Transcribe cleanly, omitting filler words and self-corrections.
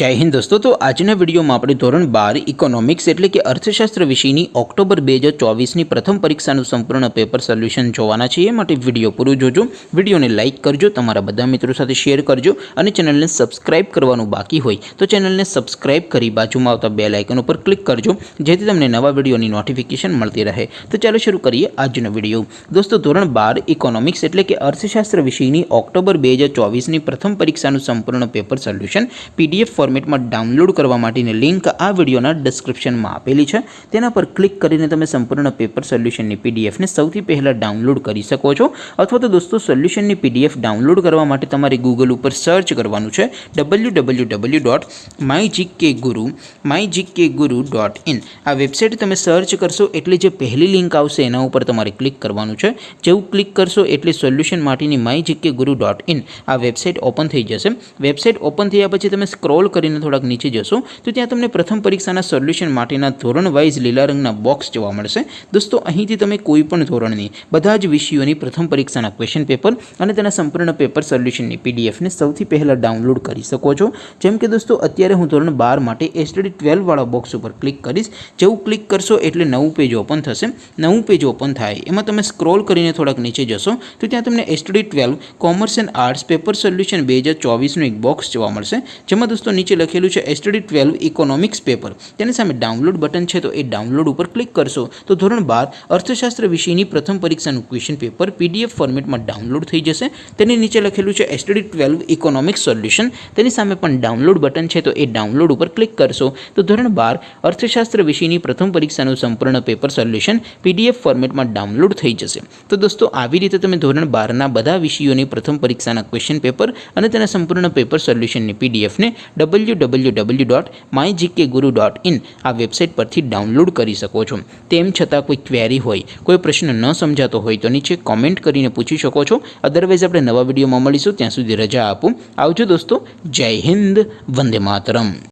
जय हिंद दोस्तों। तो आजना विडियो में આપણે ધોરણ 12 ઇકોનોમિક્સ એટલે કે અર્થશાસ્ત્ર વિષયની ઓક્ટોબર 2024ની પ્રથમ પરીક્ષાનું સંપૂર્ણ પેપર સોલ્યુશન જોવાના છીએ। માટે વિડિયો પૂરો જોજો, વિડિયોને લાઈક કરજો, તમારા બધા મિત્રો સાથે શેર કરજો અને ચેનલને સબસ્ક્રાઇબ કરવાનું બાકી હોય તો ચેનલને સબસ્ક્રાઇબ કરી બાજુમાં આવતા બેલ આઇકન ઉપર ક્લિક કરજો જેથી તમને નવા વિડિયોની નોટિફિકેશન મળતી રહે। તો ચાલો શરૂ કરીએ આજનો વિડિયો। દોસ્તો ધોરણ 12 ઇકોનોમિક્સ એટલે કે અર્થશાસ્ત્ર વિષયની ઓક્ટોબર 2024ની પ્રથમ પરીક્ષાનું સંપૂર્ણ પેપર સોલ્યુશન પીડીએફ फॉर्मेट में डाउनलॉड करवा माटेनी लिंक आ विडियोना डिस्क्रिप्शन में आपेली है। तेना पर क्लिक करीने तमे संपूर्ण पेपर सोल्यूशन नी पीडीएफ ने सौथी पहला डाउनलॉड करी सको छो। अथवा तो दोस्तों सोल्यूशन नी पीडीएफ डाउनलॉड करवा माटे तमारे गूगल पर सर्च करवानुं छे www.mygkguru.in। आ वेबसाइट तमे सर्च करशो एटले जे पहली लिंक आवशे एना उपर तमारे क्लिक करवानुं छे। जेवुं क्लिक करशो एटले सोल्यूशन माटेनी mygkguru.in आ वेबसाइट ओपन थई जशे। वेबसाइट ओपन थया पछी तमे स्क्रॉल કરીને થોડાક નીચે જશો તો ત્યાં તમને પ્રથમ પરીક્ષાના સોલ્યુશન માટેના ધોરણ વાઇઝ લીલા રંગના બોક્સ જોવા મળશે। દોસ્તો અહીંથી તમે કોઈ પણ ધોરણની બધા જ વિષયોની પ્રથમ પરીક્ષાના ક્વેશ્ચન પેપર અને તેના સંપૂર્ણ પેપર સોલ્યુશનની પીડીએફને સૌથી પહેલા ડાઉનલોડ કરી શકો છો। જેમ કે દોસ્તો અત્યારે હું ધોરણ 12 માટે એસટીડી 12 વાળા બોક્સ ઉપર ક્લિક કરીશ। જેવું ક્લિક કરશો એટલે નવું પેજ ઓપન થશે। નવું પેજ ઓપન થાય એમાં તમે સ્ક્રોલ કરીને થોડાક નીચે જશો તો ત્યાં તમને STD 12 commerce and arts paper solution 2024નું એક બોક્સ જોવા મળશે। જેમાં दोस्तों नीचे लखेलू है एसटीडी 12 इकोनॉमिक्स पेपर। तेनी सामे डाउनलॉड बटन है तो ये डाउनलॉड पर क्लिक करशो तो धोरण 12 अर्थशास्त्र विषयनी प्रथम परीक्षाનું क्वेश्चन पेपर पीडीएफ फॉर्मेट में डाउनलॉड थई जशे। तेनी नीचे लखेलू है एसटीडी 12 इकोनॉमिक्स सोल्यूशन। तेनी सामे पण डाउनलॉड बटन है तो ये डाउनलॉड पर क्लिक करशो तो धोरण 12 अर्थशास्त्र विषयनी प्रथम परीक्षाનું संपूर्ण पेपर सोल्यूशन पीडीएफ फॉर्मेट में डाउनलॉड थई जशे। तो दोस्तों આવી રીતે તમે ધોરણ 12 ના બધા વિષયોની પ્રથમ પરીક્ષાના ક્વેશ્ચન પેપર અને તેના સંપૂર્ણ પેપર સોલ્યુશનની પીડીએફ ને www.mygkguru.in आ वेबसाइट पर डाउनलॉड करी सको छो। तेम छतां कोई क्वेरी होय, कोई प्रश्न न समझातो होय तो नीचे कॉमेंट करीने पूछी शको छो। अदरवाइज आपणे नवा विडियोमां मळीशुं, त्यां सुधी रजा आपो। आवजो दोस्तों। जय हिंद, वंदे मातरम।